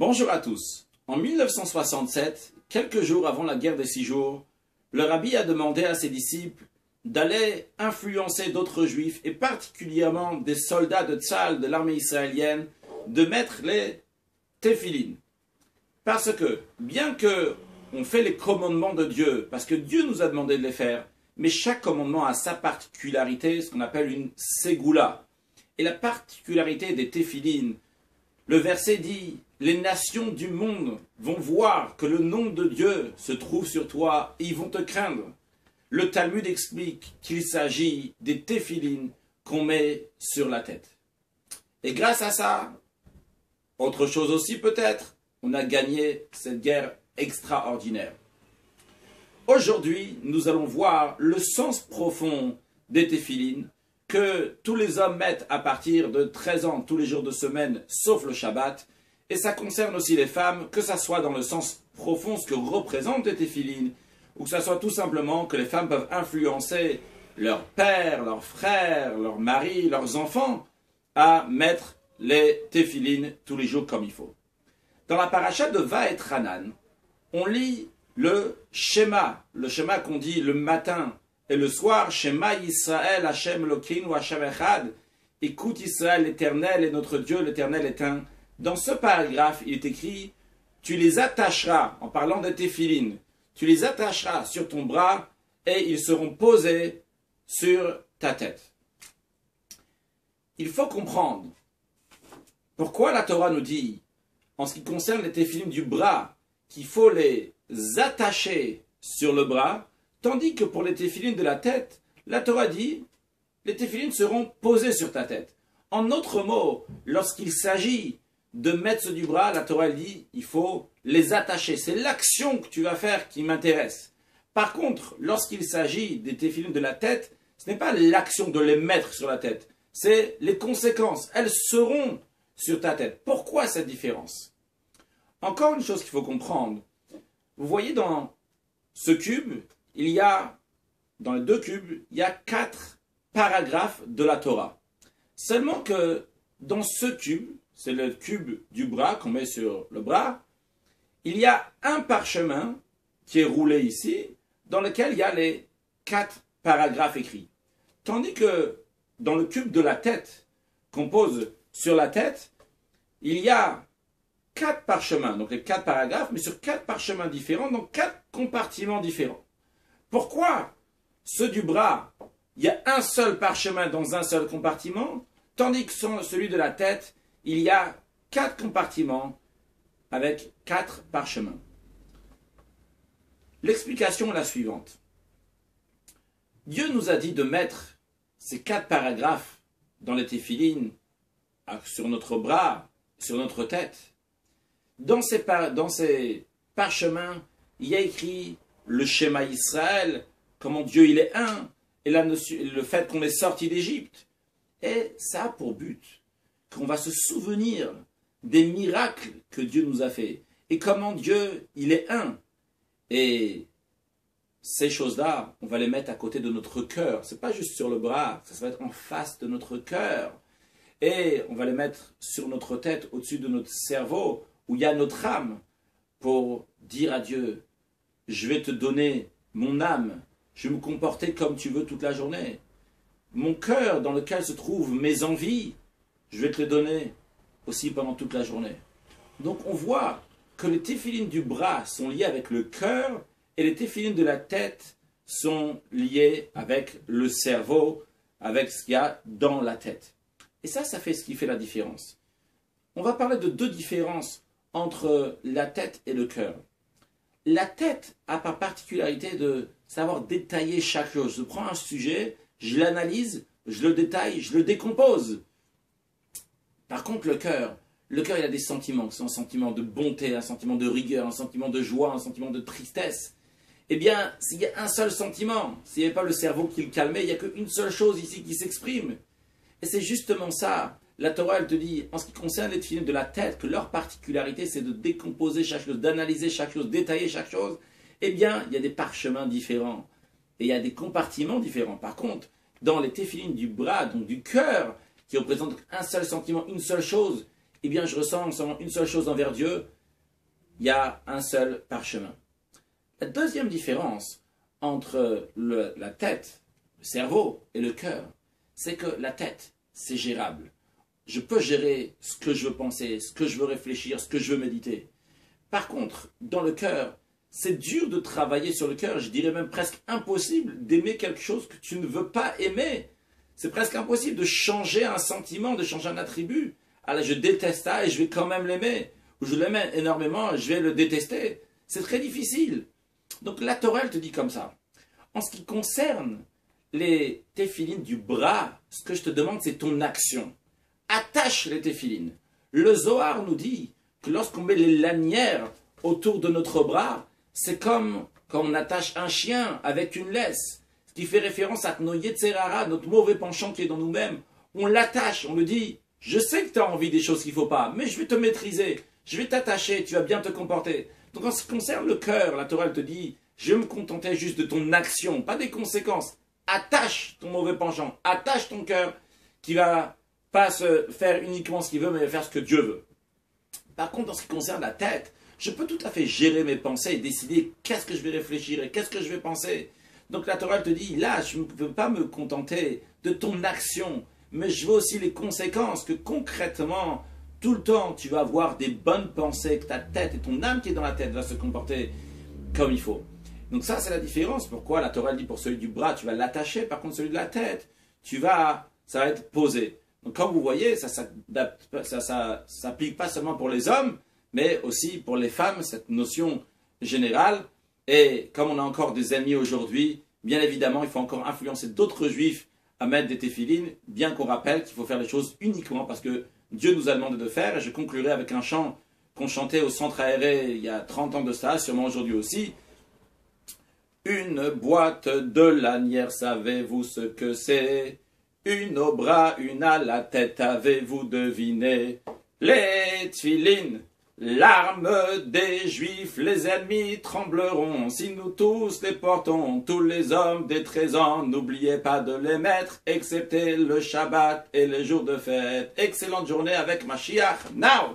Bonjour à tous. En 1967, quelques jours avant la guerre des 6 jours, le rabbi a demandé à ses disciples d'aller influencer d'autres juifs, et particulièrement des soldats de Tzahal, de l'armée israélienne, de mettre les téphilines. Parce que, bien que on fait les commandements de Dieu, parce que Dieu nous a demandé de les faire, mais chaque commandement a sa particularité, ce qu'on appelle une ségoula. Et la particularité des téphilines, le verset dit « Les nations du monde vont voir que le nom de Dieu se trouve sur toi et ils vont te craindre. » Le Talmud explique qu'il s'agit des téphilines qu'on met sur la tête. Et grâce à ça, autre chose aussi peut-être, on a gagné cette guerre extraordinaire. Aujourd'hui, nous allons voir le sens profond des téphilines que tous les hommes mettent à partir de 13 ans, tous les jours de semaine, sauf le Shabbat. Et ça concerne aussi les femmes, que ça soit dans le sens profond, ce que représentent les téphilines, ou que ça soit tout simplement que les femmes peuvent influencer leur père, leurs frères, leurs maris, leurs enfants à mettre les téphilines tous les jours comme il faut. Dans la paracha de Vaetranan, on lit le schéma qu'on dit le matin et le soir, Shema Yisrael, Hashem Elokeinu, Hashem Echad, écoute Israël, l'Éternel est notre Dieu, l'Éternel est un. Dans ce paragraphe, il est écrit, tu les attacheras, en parlant des téphilines, tu les attacheras sur ton bras et ils seront posés sur ta tête. Il faut comprendre pourquoi la Torah nous dit, en ce qui concerne les téphilines du bras, qu'il faut les attacher sur le bras, tandis que pour les téphilines de la tête, la Torah dit, les téphilines seront posées sur ta tête. En d'autres mots, lorsqu'il s'agit de mettre ceux du bras, la Torah dit, il faut les attacher. C'est l'action que tu vas faire qui m'intéresse. Par contre, lorsqu'il s'agit des téphilines de la tête, ce n'est pas l'action de les mettre sur la tête, c'est les conséquences. Elles seront sur ta tête. Pourquoi cette différence? Encore une chose qu'il faut comprendre. Vous voyez dans ce cube, il y a, dans les deux cubes, il y a 4 paragraphes de la Torah. Seulement que dans ce cube, c'est le cube du bras qu'on met sur le bras, il y a un parchemin qui est roulé ici, dans lequel il y a les 4 paragraphes écrits. Tandis que dans le cube de la tête, qu'on pose sur la tête, il y a 4 parchemins, donc les 4 paragraphes, mais sur 4 parchemins différents, donc 4 compartiments différents. Pourquoi ceux du bras, il y a un seul parchemin dans un seul compartiment, tandis que celui de la tête, il y a 4 compartiments avec 4 parchemins? L'explication est la suivante. Dieu nous a dit de mettre ces 4 paragraphes dans les téphilines, sur notre bras, sur notre tête. Dans ces parchemins, il y a écrit le schéma Israël, comment Dieu il est un, et le fait qu'on est sorti d'Égypte. Et ça a pour but qu'on va se souvenir des miracles que Dieu nous a fait, et comment Dieu il est un. Et ces choses-là, on va les mettre à côté de notre cœur. Ce n'est pas juste sur le bras, ça va être en face de notre cœur. Et on va les mettre sur notre tête, au-dessus de notre cerveau, où il y a notre âme, pour dire à Dieu, je vais te donner mon âme, je vais me comporter comme tu veux toute la journée. Mon cœur dans lequel se trouvent mes envies, je vais te les donner aussi pendant toute la journée. Donc on voit que les téphilines du bras sont liées avec le cœur et les téphilines de la tête sont liées avec le cerveau, avec ce qu'il y a dans la tête. Et ça fait ce qui fait la différence. On va parler de 2 différences entre la tête et le cœur. La tête a par particularité de savoir détailler chaque chose. Je prends un sujet, je l'analyse, je le détaille, je le décompose. Par contre, le cœur, il a des sentiments. C'est un sentiment de bonté, un sentiment de rigueur, un sentiment de joie, un sentiment de tristesse. Eh bien, s'il y a un seul sentiment, s'il n'y avait pas le cerveau qui le calmait, il n'y a qu'une seule chose ici qui s'exprime. Et c'est justement ça. La Torah, elle te dit, en ce qui concerne les téphilines de la tête, que leur particularité, c'est de décomposer chaque chose, d'analyser chaque chose, détailler chaque chose. Eh bien, il y a des parchemins différents. Et il y a des compartiments différents. Par contre, dans les téphilines du bras, donc du cœur, qui représentent un seul sentiment, une seule chose, eh bien je ressens seulement une seule chose envers Dieu, il y a un seul parchemin. La deuxième différence entre la tête, le cerveau et le cœur, c'est que la tête, c'est gérable. Je peux gérer ce que je veux penser, ce que je veux réfléchir, ce que je veux méditer. Par contre, dans le cœur, c'est dur de travailler sur le cœur, je dirais même presque impossible d'aimer quelque chose que tu ne veux pas aimer. C'est presque impossible de changer un sentiment, de changer un attribut. Ah là, je déteste ça et je vais quand même l'aimer. Ou je l'aime énormément, je vais le détester. C'est très difficile. Donc la Torah, elle te dit comme ça. En ce qui concerne les téphilines du bras, ce que je te demande, c'est ton action. Attache les téphilines. Le Zohar nous dit que lorsqu'on met les lanières autour de notre bras, c'est comme quand on attache un chien avec une laisse. Ce qui fait référence à nos Yetzerara, notre mauvais penchant qui est dans nous-mêmes. On l'attache, on le dit, je sais que tu as envie des choses qu'il ne faut pas, mais je vais te maîtriser, je vais t'attacher, tu vas bien te comporter. Donc en ce qui concerne le cœur, la Torah elle te dit, je vais me contenter juste de ton action, pas des conséquences. Attache ton mauvais penchant, attache ton cœur qui va pas se faire uniquement ce qu'il veut, mais faire ce que Dieu veut. Par contre, en ce qui concerne la tête, je peux tout à fait gérer mes pensées et décider qu'est-ce que je vais réfléchir et qu'est-ce que je vais penser. Donc la Torah te dit, là, je ne peux pas me contenter de ton action, mais je veux aussi les conséquences, que concrètement, tout le temps, tu vas avoir des bonnes pensées, que ta tête et ton âme qui est dans la tête va se comporter comme il faut. Donc ça, c'est la différence. Pourquoi la Torah dit pour celui du bras, tu vas l'attacher, par contre celui de la tête, ça va être posé. Donc comme vous voyez, ça s'applique pas seulement pour les hommes, mais aussi pour les femmes, cette notion générale. Et comme on a encore des ennemis aujourd'hui, bien évidemment, il faut encore influencer d'autres juifs à mettre des téphilines, bien qu'on rappelle qu'il faut faire les choses uniquement parce que Dieu nous a demandé de faire. Et je conclurai avec un chant qu'on chantait au centre aéré il y a 30 ans de ça, sûrement aujourd'hui aussi. Une boîte de lanières, savez-vous ce que c'est? Une au bras, une à la tête, avez-vous deviné? Les tefilines, l'arme des Juifs, les ennemis trembleront. Si nous tous les portons, tous les hommes des 13 ans, n'oubliez pas de les mettre, excepté le Shabbat et les jours de fête. Excellente journée avec Mashiach, now!